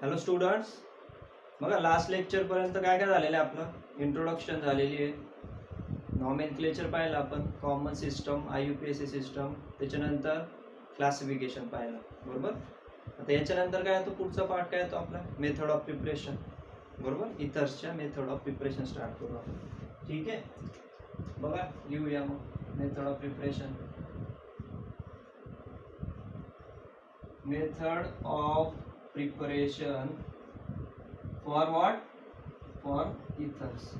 Hello students, बघा last लेक्चरपर्यंत काय काय झालेलं आहे आपलं इंट्रोडक्शन झालेली आहे. नॉमेनक्लेचर पाहिलं आपण, कॉमन सिस्टम, IUPAC सिस्टम, त्याच्यानंतर क्लासिफिकेशन पाहिलं, बरोबर. आता याच्यानंतर काय येतो, पुढचा पार्ट काय येतो आपला मेथड ऑफ प्रिपरेशन, बरोबर. इथर्सच्या मेथड ऑफ प्रिपरेशन स्टार्ट करू आपण. ठीक आहे, बघा लिहूया मग method of preparation. Method of preparation for what, for ethers,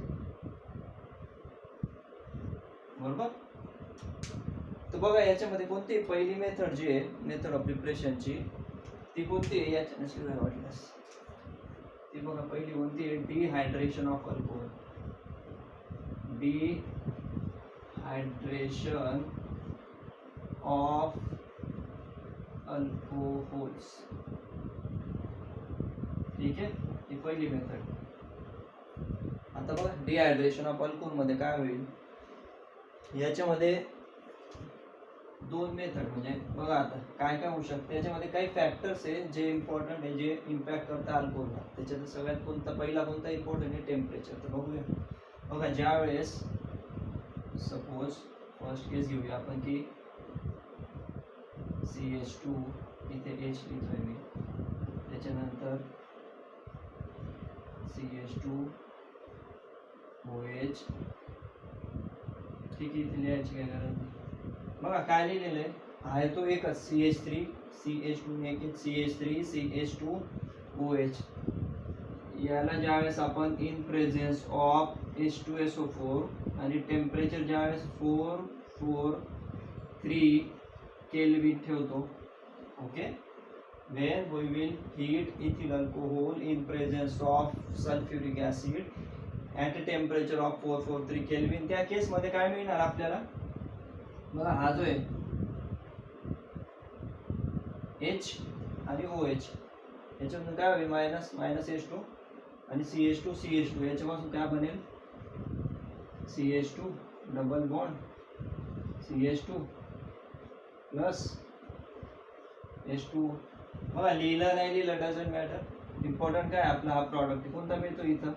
बरोबर. तर बघा याच्यामध्ये कोणती पहिली मेथड जी आहे मेथड ऑफ प्रिपरेशनची, ती कोणती आहे याच्या शिवाय वाटल्यास ती बघा पहिली कोणती आहे, dehydration of alcohol. Dehydration of alcohols, ठीक आहे, ही पहिली मेथड. आता बघा डिहायड्रेशन ऑफ अल्कोहोल मध्ये काय होईल, याच्यामध्ये दोन मेथड म्हणजे बघा आता काय काय होऊ शकते. याच्यामध्ये काही फॅक्टर्स आहे जे इम्पॉर्टंट आहे, जे इम्पॅक्ट करतात अल्कोहोलला. त्याच्यात सगळ्यात पहिला कोणता इम्पॉर्टंट आहे, टेम्परेचर. तर बघूया, बघा ज्या वेळेस सपोज फर्स्ट केस घेऊया आपण की CH2 इथे H लिहितोय मी, त्याच्यानंतर CH2 OH, ठीक आहे, इथे लिहायची काय गरज नाही. बघा काय लिहिलेलं आहे तो एकच CH3 CH2 CH3 CH2 OH. याला ज्यावेळेस आपण इन प्रेझेन्स ऑफ H2SO4 आणि टेम्परेचर ज्यावेळेस 443 केल्विन ठेवतो, okay, when we will heat ethyl alcohol in presence of sulfuric acid at a temperature of 443 kelvin, त्या केस मध्ये काय मिळणार आपल्याला, बघा हा जो आहे H आणि OH, याच्यातून काय होईल मायनस मायनस H2 आणि CH2 CH2, याच्यापासून काय बनेल CH2 double bond CH2 plus H2. बघा लिहिलं नाही लिहिलं डझंट मॅटर, इम्पॉर्टंट काय आपला हा प्रॉडक्ट कोणता मिळतो इथं,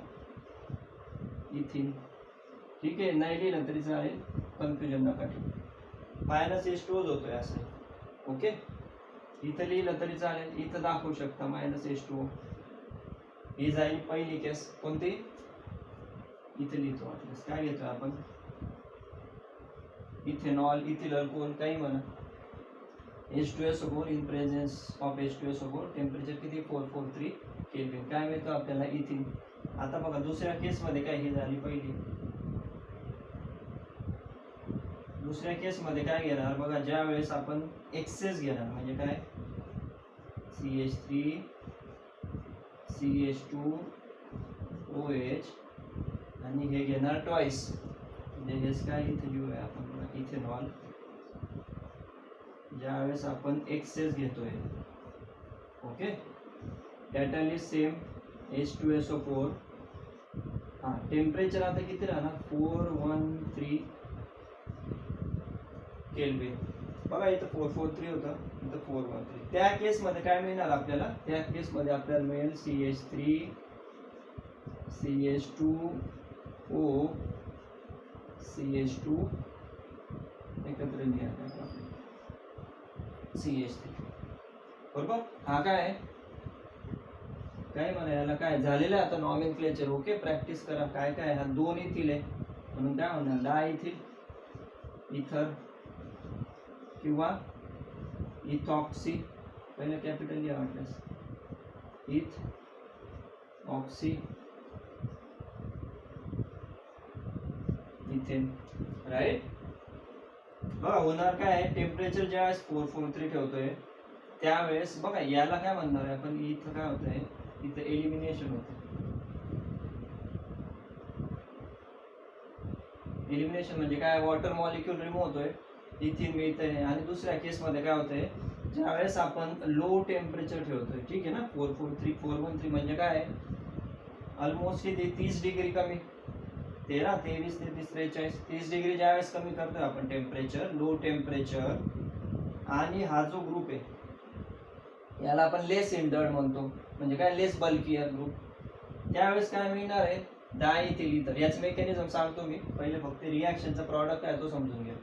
इथिन. ठीक आहे, नाही लिहिलं तरी चालेल, कन्फ्युजन नका ठेवू. मायनस H2 होतोय असं, ओके. इथं लिहिलं तरी चालेल, इथं दाखवू शकता मायनस H2. ही जाईल पहिली केस कोणती, इथे लिहितो वाटल्यास काय घेतो आपण, इथेनॉल इथिल अल्कोहोल काही म्हणा, H2SO4 in presence of H2SO4, temperature किती 443 केल्विन, काय मिळतं आपल्याला इथिन. आता बघा दुसऱ्या केस मध्ये काय ही झाली पहिली, दुसऱ्या केस मध्ये काय घेणार बघा, ज्या वेळेस आपण एक्सेस घेणार म्हणजे काय CH3 CH2 OH आणि हे घेणार ट्वाइस, म्हणजे हेच काय इथे लिहूया आपण बघा इथेनॉल. ज्यावेळेस आपण एक्सेस घेतोय, ओके, कॅटलिस्ट सेम H2SO4. हा टेम्परेचर आता किती राहणार 413 केल्विन. बघा इथं 443 होतं, इथं 413. त्या केस मध्ये काय मिळणार आपल्याला, त्या केस मध्ये आपल्याला मिळेल CH3 CH2O CH2 एकत्र लिहा CH3, बरोबर. हा काय आहे, काय म्हणा याला काय झालेलं आहे आता नॉमेनक्लेचर, ओके. प्रॅक्टिस करा काय काय, हा दोन इथिल आहे म्हणून काय म्हणणार डायइथिल इथर किंवा इथॉक्सी, पहिलं कॅपिटल लिहा वाटल्यास, इथ ऑक्सी इथेन, राईट. बघा होणार काय आहे, टेम्परेचर ज्यावेळेस 443 ठेवतोय त्यावेळेस बघा याला काय म्हणणार आहे आपण, इथं काय होतंय, इथं एलिमिनेशन होतं. एलिमिनेशन म्हणजे काय, वॉटर मॉलिक्यूल रिमूव्ह होतोय, इथिन मिळतंय. आणि दुसऱ्या केस मध्ये काय होतंय, ज्यावेळेस आपण लो टेम्परेचर ठेवतोय, ठीक आहे ना, 443 413 म्हणजे काय ऑलमोस्ट किती 30 डिग्री कमी, 13 23 33 43 30 डिग्री ज्यावेळेस कमी करतोय आपण टेम्परेचर, लो टेम्परेचर. आणि हा जो ग्रुप आहे याला आपण लेस हिंडर्ड म्हणतो, म्हणजे काय लेस बल्कियर ग्रुप. त्यावेळेस काय मिळणार आहे, डायइथिल इथर. याच मेकॅनिझम सांगतो मी, पहिले फक्त रिॲक्शनचा प्रॉडक्ट आहे तो समजून घ्या.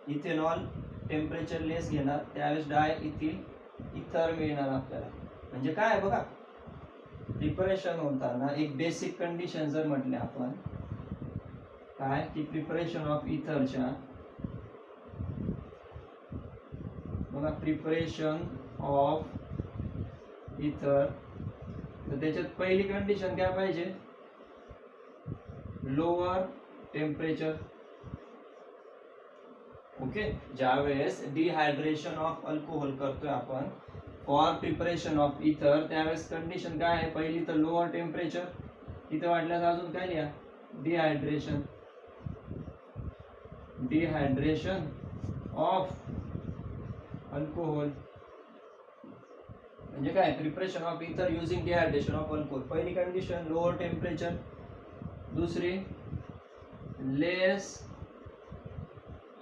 इथेनॉल टेम्परेचर लेस घेणार, त्यावेळेस डायइथिल इथर मिळणार आपल्याला. म्हणजे काय बघा, प्रिपरेशन होताना एक बेसिक कंडिशन जर म्हटले आपण काय की प्रिपरेशन ऑफ इथरच्या, बघा प्रिपरेशन ऑफ इथर, तर त्याच्यात पहिली कंडिशन काय पाहिजे, लोअर टेम्परेचर. ओके, ज्यावेळेस डिहायड्रेशन ऑफ अल्कोहोल करतोय आपण फॉर प्रिपरेशन ऑफ इथर, त्यावेळेस कंडिशन काय आहे, पहिली तर लोअर टेम्परेचर, इथे वाटल्यास अजून काय लिहा, डिहायड्रेशन. डिहायड्रेशन ऑफ अल्कोहोल म्हणजे काय, प्रिपरेशन ऑफ इथर युजिंग डिहायड्रेशन ऑफ अल्कोहोल. पहिली कंडिशन लोअर टेम्परेचर, दुसरी लेस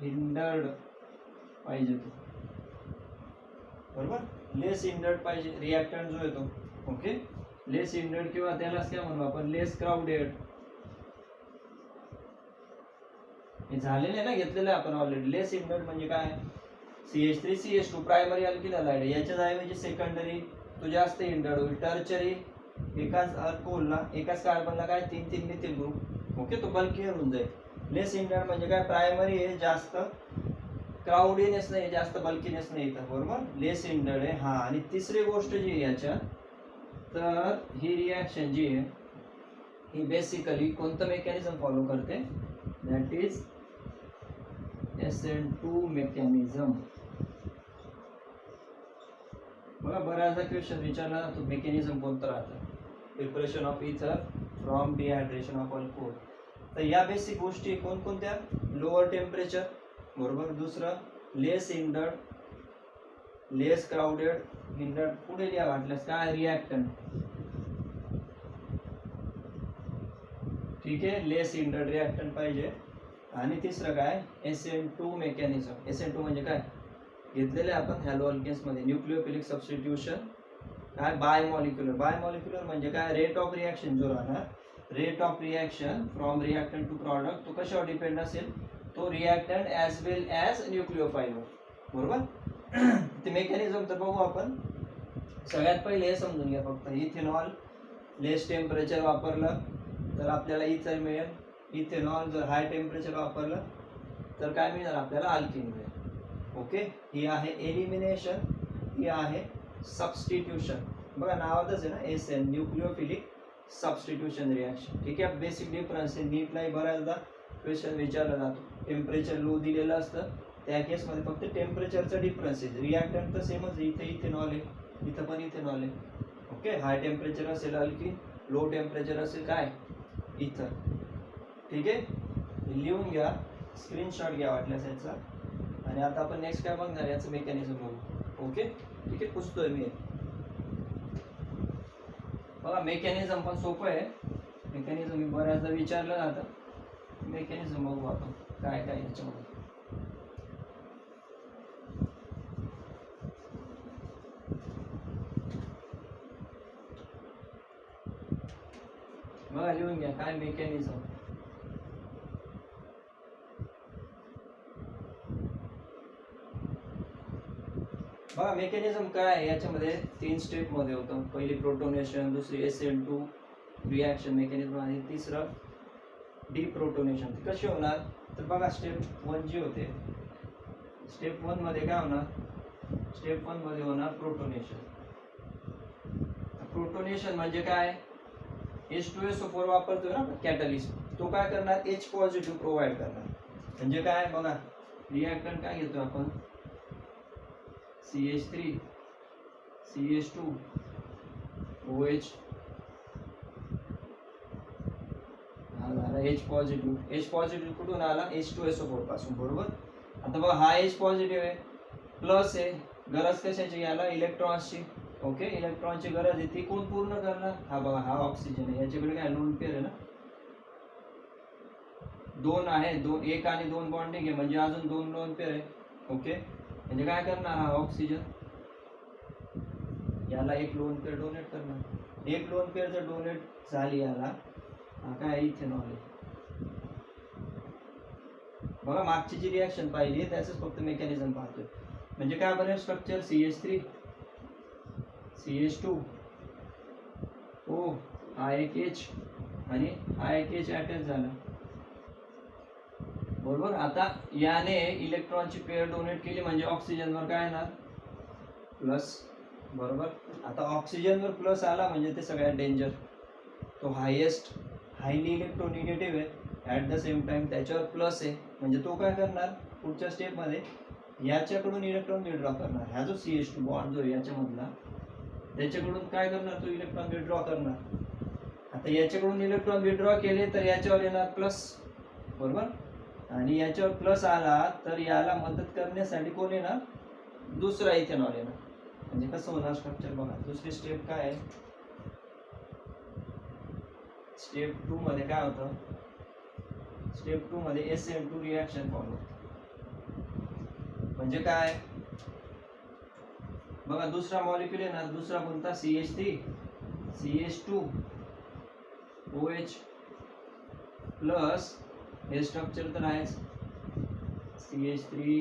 हिंडर्ड पाहिजे तो, बरोबर, लेस हिंडर्ड पाहिजे रिॲक्टंट जो येतो. ओके, लेस हिंडर्ड किंवा त्यालाच काय म्हणू आपण, लेस क्राउडेड. हे झालेलं आहे ना, घेतलेलं आहे आपण ऑलरेडी. लेस हिंडर्ड म्हणजे काय, CH3 CH2 primary alkyl halide, याच्याच ऐवजी सेकंडरी तो जास्त हिंडर्ड होईल. टर्चरी एकाच अल्कोहोलला, एकाच कार्बनला काय 3-3 मिथिल ग्रुप. ओके, तो बल्कियर होऊन जाईल. लेस हिंडर्ड म्हणजे काय, प्रायमरी आहे जास्त क्राउडीनेस नाही, जास्त बल्कीनेस नाही इथं, बरोबर, लेस हिंडर्ड आहे. हा, आणि तिसरी गोष्ट जी आहे याच्या, तर ही रिॲक्शन जी आहे ही बेसिकली कोणतं मेकॅनिझम फॉलो करते, दॅट इज SN2 मेकॅनिझम. बघा बऱ्याचदा क्वेश्चन विचारला जातो मेकॅनिझम कोणतं राहतं, प्रिपरेशन ऑफ इथर फ्रॉम डिहायड्रेशन ऑफ अल्कोहोल. तर या बेसिक गोष्टी कोणकोणत्या, लोअर टेम्परेचर, बरोबर, दुसरं लेस हिंडर्ड, लेस क्राउडेड, हिंडर्ड, पुढे लिहा वाटल्यास काय, रिॲक्टंट. ठीक आहे, लेस हिंडर्ड रिॲक्टंट पाहिजे. आणि तिसरं काय, SN2 मेकॅनिझम. SN2 म्हणजे काय, घेतलेले आपण हॅलो अल्केन्स मध्ये, न्यूक्लिओफिलिक सबस्टिट्यूशन, काय बायमॉलिक्युलर. बायमॉलिक्युलर म्हणजे काय, रेट ऑफ रिॲक्शन जो राहणार, rate of reaction from reactant to product, तो कशावर डिपेंड असेल, तो रिॲक्टंट ॲज वेल ॲज न्यूक्लिओफाईलवर, बरोबर. ते मेकॅनिझम तर बघू आपण. सगळ्यात पहिले हे समजून घ्या फक्त, इथेनॉल लेस टेम्परेचर वापरलं तर आपल्याला इथर मिळेल. इथेनॉल जर हाय टेम्परेचर वापरलं तर काय मिळणार आपल्याला, अल्कीन मिळेल. ओके, ही आहे एलिमिनेशन, ही आहे सबस्टिट्यूशन. बघा नावातच आहे ना, SN, न्यूक्लिओफिलिक सबस्टिट्यूशन रिॲक्शन. ठीक आहे, बेसिक डिफरन्स आहे. नीटलाही बऱ्याचदा क्वेश्चन विचारला जातो, टेम्परेचर लो दिलेलं असतं, त्या केसमध्ये फक्त टेम्परेचरचा डिफरन्स आहे, रिॲक्टंट तर सेमच. इथे इथेनॉल आहे, इथं पण इथेनॉल आहे. ओके, हाय टेम्परेचर असेल अल्कीन, लो टेम्परेचर असेल काय, इथर. ठीक आहे, लिहून घ्या, स्क्रीनशॉट घ्या वाटल्यास याचा. आणि आता आपण नेक्स्ट काय बघणार, याचं मेकॅनिझम बघू. ओके, ठीक आहे, पुसतोय मी. बघा मेकॅनिझम पण सोपं आहे, मेकॅनिझम मी बऱ्याचदा विचारलं जातं. मेकॅनिझम बघू आपण काय काय याच्यामध्ये. बघा लिहून घ्या काय मेकॅनिझम. बघा मेकॅनिझम काय आहे, याच्यामध्ये 3 स्टेप मध्ये होतं. पहिली प्रोटोनेशन, दुसरी SN2 रिॲक्शन मेकॅनिझम, आणि तिसरं डिप्रोटोनेशन. ती कशी होणार, तर बघा स्टेप 1 जी होते, स्टेप 1 मध्ये काय होणार, स्टेप 1 मध्ये होणार प्रोटोनेशन. प्रोटोनेशन म्हणजे काय, H2SO4 वापरतोय ना कॅटलिस्ट, तो काय करणार, H पॉझिटिव्ह प्रोव्हाइड करणार. म्हणजे काय बघा, रिॲक्टंट काय घेतो आपण, CH3 CH2 OH, हा झाला H पॉझिटिव्ह. H पॉझिटिव्ह कुठून आला, H2SO4 पासून, बरोबर. आता बघा हा H पॉझिटिव्ह आहे, प्लस आहे, गरज कशाची याला, इलेक्ट्रॉन्सची. ओके, इलेक्ट्रॉनची गरज आहे, ती कोण पूर्ण करणार, हा बघा हा ऑक्सिजन आहे. याच्याकडे काय लोन पेअर आहे ना, 2 आहे, 2 1 आणि 2 बॉन्डिंग आहे, म्हणजे अजून 2 लोन पेअर आहे. ओके, म्हणजे काय करणार हा ऑक्सिजन, याला एक लोन पेअर डोनेट करणार. एक लोन पेअर जर डोनेट झाली याला, हा काय इथेनॉल आहे. बघा मागची जी रिॲक्शन पाहिली त्याच फक्त मेकॅनिझम पाहतोय. म्हणजे काय बनेल स्ट्रक्चर, CH3 CH2 O, हा एक H आणि हा एक H अटॅच झाला. बरोबर. आता याने इलेक्ट्रॉनची पेअर डोनेट केली म्हणजे ऑक्सिजनवर काय येणार, प्लस. बरोबर. आता ऑक्सिजनवर प्लस आला म्हणजे ते सगळ्यात डेंजर, तो हायेस्ट हायली इलेक्ट्रोनिगेटिव्ह आहे. ॲट द सेम टाइम त्याच्यावर प्लस आहे म्हणजे तो काय करणार पुढच्या स्टेपमध्ये याच्याकडून इलेक्ट्रॉन विड्रॉ करणार. हा जो CH2 बॉन्ड जो याच्यामधला त्याच्याकडून काय करणार, तो इलेक्ट्रॉन विड्रॉ करणार. आता याच्याकडून इलेक्ट्रॉन विड्रॉ केले तर याच्यावर येणार प्लस. बरोबर. आणि याच्यावर प्लस आला तर याला मदत करण्यासाठी कोण येणार, दुसरा इथेनॉल येणार. म्हणजे कसं होणार स्ट्रक्चर बघा. दुसरी स्टेप काय आहे, स्टेप 2 मध्ये काय होतं, स्टेप 2 मध्ये SN2 रिॲक्शन फॉलो. म्हणजे काय बघा, दुसरा मॉलिक्यूल येणार, दुसरा कोणता, CH3 CH2 OH प्लस हे स्ट्रक्चर तर आहेच, CH3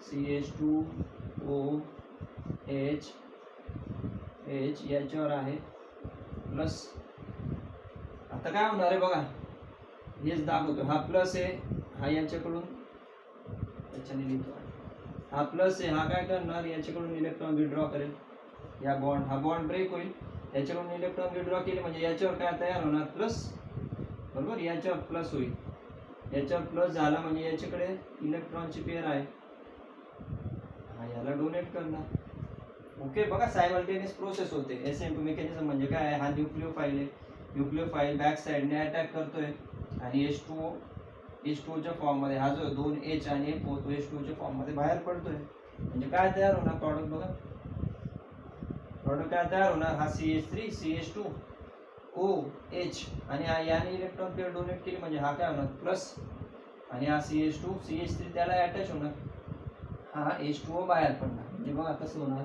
CH2 OH H याच्यावर आहे प्लस. आता काय होणार आहे बघा, हेच दाखवतो. हा प्लस आहे, हा याच्याकडून याच्याने लिहितो, हा प्लस आहे, हा काय करणार याच्याकडून इलेक्ट्रॉन विड्रॉ करेल. या बॉन्ड, हा बॉन्ड ब्रेक होईल, याच्याकडून इलेक्ट्रॉन विड्रॉ केले म्हणजे याच्यावर काय तयार होणार, प्लस. बरोबर. याच्यावर प्लस होईल, याच्यावर प्लस झाला म्हणजे याच्याकडे इलेक्ट्रॉनची पेअर आहे, हा याला डोनेट करणार. ओके. बघा सायमल्टेनियस प्रोसेस होते. SN2 मेकॅनिझम म्हणजे काय, हा न्यूक्लिओफाइल आहे, न्यूक्लिओफाइल बॅक साइडने अटॅक करतोय आणि H2O च्या फॉर्म मध्ये, हा जो 2H आणि एक तो H2O च्या फॉर्म मध्ये बाहेर पडतोय. म्हणजे काय तयार होणार प्रॉडक्ट बघा, प्रॉडक्ट काय तयार होणार, हा CH3 CH2 OH आणि याने इलेक्ट्रॉन पेअर डोनेट केली म्हणजे हा काय होणार, प्लस. आणि हा CH2 CH3 त्याला अटॅच होणार, हा H2O बाहेर पडणार. म्हणजे बघा कसं होणार,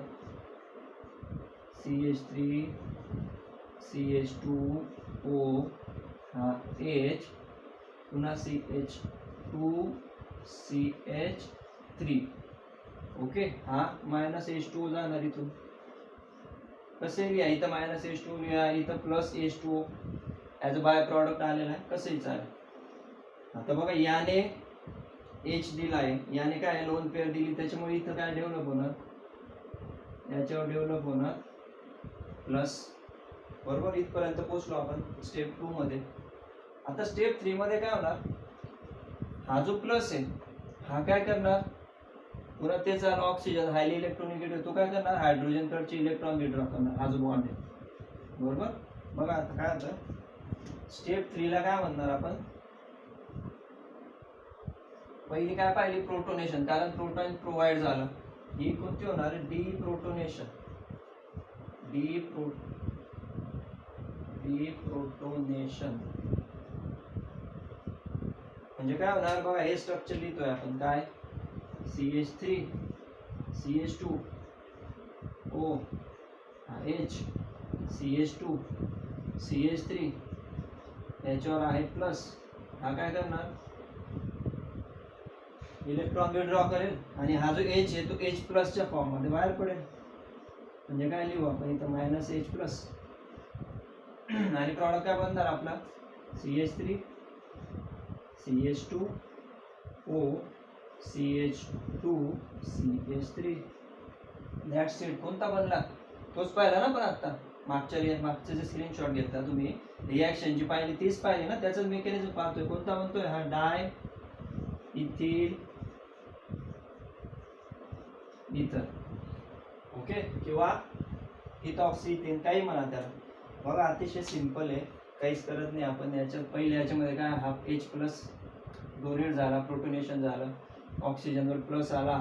CH3 CH2O हा H पुन्हा CH2 CH3. ओके. हा -H2O जाणार इथून, कसे लिहा, इथं -H2O लिहा, इथं plus H2O as a bye product आलेला आहे, कसंही चालेल. आता बघा याने H दिला आहे, याने काय लोन पेअर दिली, त्याच्यामुळे इथं काय डेव्हलप होणार, याच्यावर डेव्हलप होणार प्लस. बरोबर. इथपर्यंत पोहोचलो आपण स्टेप 2 मध्ये. आता स्टेप 3 मध्ये काय होणार, हा जो प्लस आहे हा काय करणार, पुन्हा तेच ऑक्सिजन हायली इलेक्ट्रोनिगेटिव्ह, तो काय करणार हायड्रोजन कडचे इलेक्ट्रॉन विड्रॉ करणार, हा जो बॉन्ड आहे. बरोबर. बघा आता काय होतं, स्टेप 3 ला काय म्हणणार आपण, पहिली काय पाहिली, प्रोटोनेशन, कारण प्रोटॉन प्रोव्हाइड झालं. ही कोणती होणार, डिप्रोटोनेशन. डिप्रोटोनेशन म्हणजे काय होणार बघा, हे स्ट्रक्चर लिहितोय आपण, काय CH3 CH2 OH CH2 CH3 याच्यावर आहे प्लस. हा काय करणार, इलेक्ट्रॉन विड्रॉ करेल आणि हा जो H आहे तो H प्लसच्या फॉर्म मध्ये बाहेर पडेल. म्हणजे काय लिहू आपण इथं -H प्लस आणि प्रॉडक्ट काय बनणार आपला, CH3 CH2 O CH2 CH3. That's it. कोणता बनला तोच पाहिला ना, पण आता मागचे जे स्क्रीनशॉट घेतला तुम्ही, रिॲक्शन जी पाहिली तीच पाहिली ना, त्याचं मेकॅनिझम पाहतोय. कोणता बनतोय, हा डाय इथिल इथर. ओके. किंवा इथॉक्सिथिन काही म्हणा त्याला. बघा अतिशय सिंपल आहे, काहीच करत नाही आपण. याच्यात पहिल्या याच्यामध्ये काय, हा H प्लस डोनेट झाला, प्रोटोनेशन झालं, ऑक्सिजनवर प्लस आला,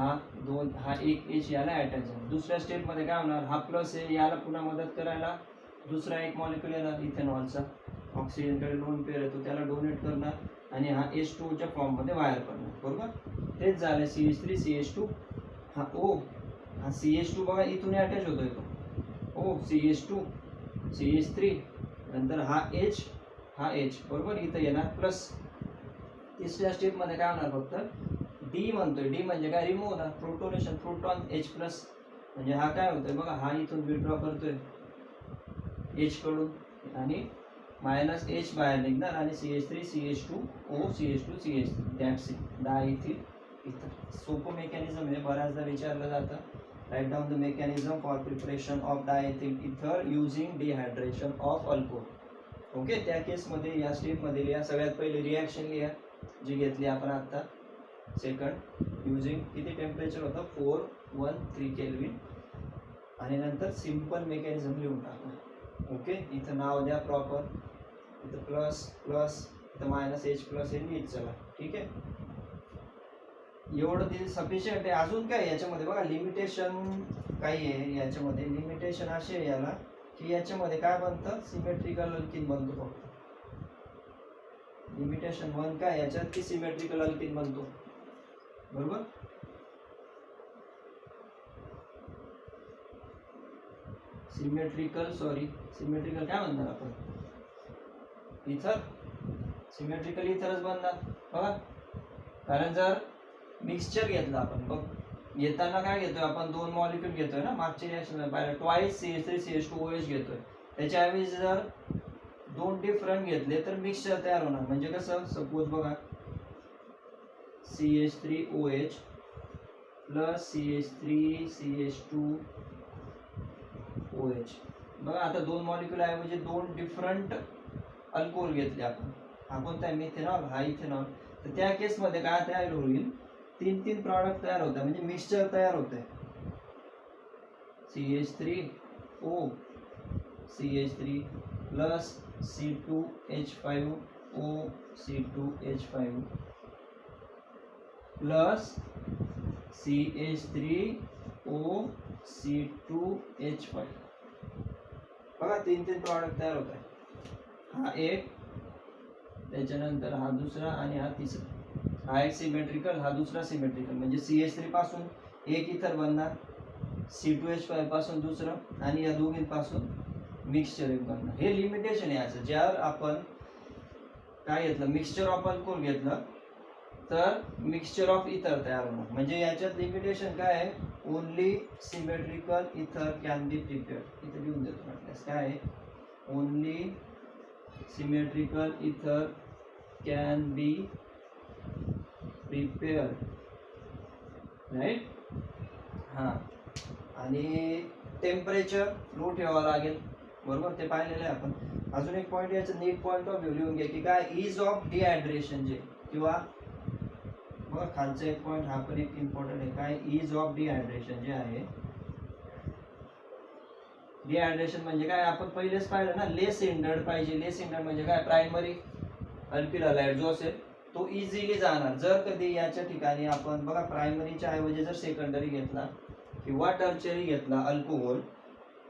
हा एक H याला अटॅच झाला. दुसऱ्या स्टेपमध्ये काय होणार, हा प्लस आहे, याला पुन्हा मदत करायला दुसरा एक मॉलिक्यूल येणार इथेनॉलचा, ऑक्सिजनकडे लोन पेअर येतो, त्याला डोनेट करणार आणि हा H2O च्या फॉर्म मध्ये बाहेर पडणार. बरोबर. तेच झालं, CH3 CH2 हा O, हा CH2 बघा इथून अटॅच होतोय तो ओ CH2 CH3 नंतर हा H हा H बरोबर इथं येणार प्लस. तिसऱ्या स्टेपमध्ये काय होणार फक्त डी म्हणतोय, डी म्हणजे काय रिमूव्ह होणार प्रोटोनेशन प्रोटॉन H प्लस म्हणजे हा काय होतोय बघा हा इथून विड्रॉ करतोय H कडून आणि मायनस H बाहेर निघणार आणि CH3 CH2O CH2 CH3 that's it डायइथिल इथर. सोपं मेकॅनिझम आहे बऱ्याचदा विचारलं जातं. Write down the mechanism for preparation of diethyl ether using dehydration of alcohol. Okay त्या केसमध्ये या स्टेपमध्ये लिहा सगळ्यात पहिले रिॲक्शन लिहा जी घेतली आपण आता सेकंड युजिंग किती टेम्परेचर होतं 413 केल्विन आणि नंतर सिंपल मेकॅनिझम लिहून टाकू. ओके इथं नाव द्या प्रॉपर, इथं प्लस प्लस इथं मायनस H प्लस हे नीट चला ठीक आहे. एवढं ते सफिशियंट आहे. अजून काय याच्यामध्ये बघा लिमिटेशन काही आहे याच्यामध्ये. लिमिटेशन असे आहे याला की याच्यामध्ये काय बनतं सिमेट्रिकल अल्किन बनतो फक्त. लिमिटेशन 1 काय याच्यात की सिमेट्रिकल अल्किन बनतो बरोबर. सिमेट्रिकल काय म्हणणार आपण इथर. सिमेट्रिकल इथरच बनणार बघा. कारण जर मिक्सचर घेतलं आपण बघ येताना काय घेतोय आपण दोन मॉलिक्यूल घेतोय ना मागच्या रिॲक्शन पाहिलं ट्वाइस CH3 CH2OH घेतोय. त्याच्याऐवजी जर दोन डिफरंट घेतले तर मिक्सचर तयार होणार. म्हणजे कसं सपोज बघा CH3OH प्लस CH3 CH2OH बघा आता दोन मॉलिक्यूल ऐवजी दोन डिफरंट अल्कोहोल घेतले आपण. हा कोणता आहे मिथेनॉल हा इथेनॉल. तर त्या केसमध्ये काय तयार होईल तीन प्रॉडक्ट तयार होतात म्हणजे मिक्सचर तयार होते. CH3O CH3 plus C2H5O C2H5 plus CH3O C2H5 बघा तीन प्रॉडक्ट तयार होत आहे. हा एक त्याच्यानंतर हा दुसरा आणि हा तिसरा. हा एक सिमेट्रिकल हा दुसरा सिमेट्रिकल म्हणजे CH3 पासून एक इथर बनणार C2H5 पासून दुसरं आणि या दोघींपासून मिक्सचर एक बनणार. हे लिमिटेशन आहे याचं. ज्यावर आपण काय घेतलं मिक्सचर ऑफ अल्कोहोल घेतलं तर मिक्सचर ऑफ इथर तयार होणार. म्हणजे याच्यात लिमिटेशन काय आहे ओनली सिमेट्रिकल इथर कॅन बी प्रिपेअर्ड. इथे लिहून देतो म्हटल्यास काय आहे ओनली सिमेट्रिकल इथर कॅन बी प्रिपेअर्ड राईट. हां आणि टेम्परेचर लो ठेवावं लागेल बरोबर ते पाहिलेलं आहे आपण. अजून एक पॉईंट याचं नीट पॉईंट ऑफ व्ह्यू लिहून घ्या की काय इज ऑफ डिहायड्रेशन जे किंवा बघा खालचा एक पॉईंट हा पण एक इम्पॉर्टंट आहे काय इज ऑफ डिहायड्रेशन जे आहे. डिहायड्रेशन म्हणजे काय आपण पहिलेच पाहिलं ना लेस हिंडर्ड पाहिजे. लेस हिंडर्ड म्हणजे काय प्रायमरी अल्किल हलाइड जो असेल तो इझिली जाणार. जर कधी याच्या ठिकाणी आपण बघा प्रायमरीच्या ऐवजी जर सेकंडरी घेतला किंवा टर्चरी घेतला अल्कोहोल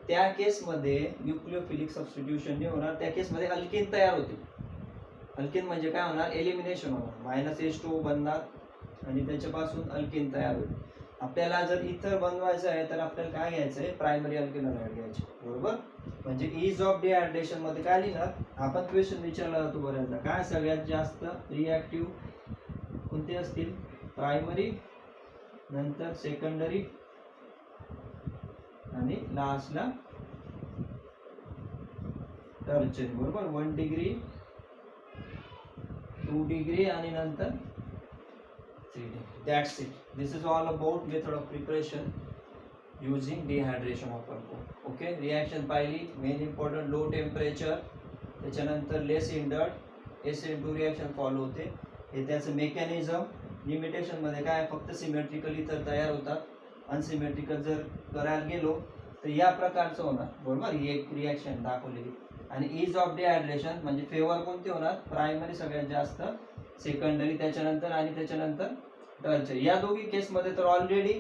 त्या केसमध्ये न्यूक्लिओफिलिक सबस्टिट्यूशन नाही होणार. त्या केसमध्ये अल्किन तयार होते. अल्किन म्हणजे काय होणार एलिमिनेशन होणार -H2O बनणार आणि त्याच्यापासून अल्किन तयार होईल. आपल्याला जर इथर बनवायचं आहे तर आपल्याला काय घ्यायचं आहे प्रायमरी अल्किल हलाइड घ्यायचे बरोबर. म्हणजे इज ऑफ डिहायड्रेशन मध्ये काय लिहिणार आपण क्वेश्चन विचारला जातो बऱ्याचदा काय सगळ्यात जास्त रिॲक्टिव्ह कोणते असतील प्रायमरी नंतर सेकंडरी आणि लास्टला टर्चरी बरोबर. 1 डिग्री 2 डिग्री आणि नंतर 3 degree. That's it. This is all about method of preparation using dehydration of alcohol. Okay, reaction पाहिली मेन इम्पॉर्टंट लो टेम्परेचर त्याच्यानंतर लेस हिंडर्ड SN2 रिॲक्शन फॉलो होते. हे त्याचं मेकॅनिझम. लिमिटेशन मध्ये काय फक्त सिमेट्रिकल इथर तयार होतात. अनसिमेट्रिकल जर करायला गेलो तर या प्रकारचं होणार बरोबर. ही एक रिॲक्शन दाखवलेली. आणि इज ऑफ डिहायड्रेशन म्हणजे फेवर कोणते होणार प्रायमरी सगळ्यात जास्त सेकंडरी त्याच्यानंतर आणि त्याच्यानंतर टर्चरी. या दोघी केसमध्ये तर ऑलरेडी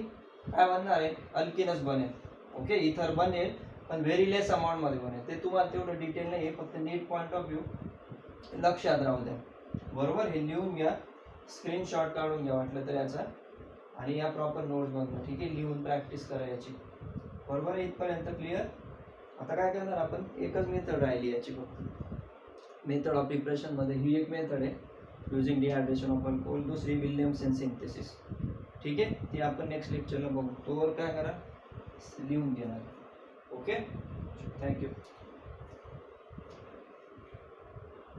काय बनणार आहे अल्किनच बनेल. ओके इथर बनेल पण व्हेरी लेस अमाऊंट मध्ये बनेल. ते तुम्हाला तेवढं डिटेल नाही आहे फक्त नीट पॉईंट ऑफ व्ह्यू लक्षात राहू द्या बरोबर. हे लिहून घ्या स्क्रीनशॉट काढून घ्या वाटलं तर याचा आणि या प्रॉपर नोट्स बनवा ठीक आहे. लिहून प्रॅक्टिस करा याची बरोबर. इथपर्यंत क्लिअर. आता काय करणार आपण, एकच मेथड राहिली याची फक्त. मेथड ऑफ प्रिपरेशन मध्ये ही एक मेथड आहे, युजिंग डिहायड्रेशन ऑफ अल्कोहोल. दुसरी विल्यमसन सिंथेसिस. ठीक आहे, ती आपण नेक्स्ट लेक्चरला बघू. तोवर काय करा, लिहून घेणार. Okay, thank you.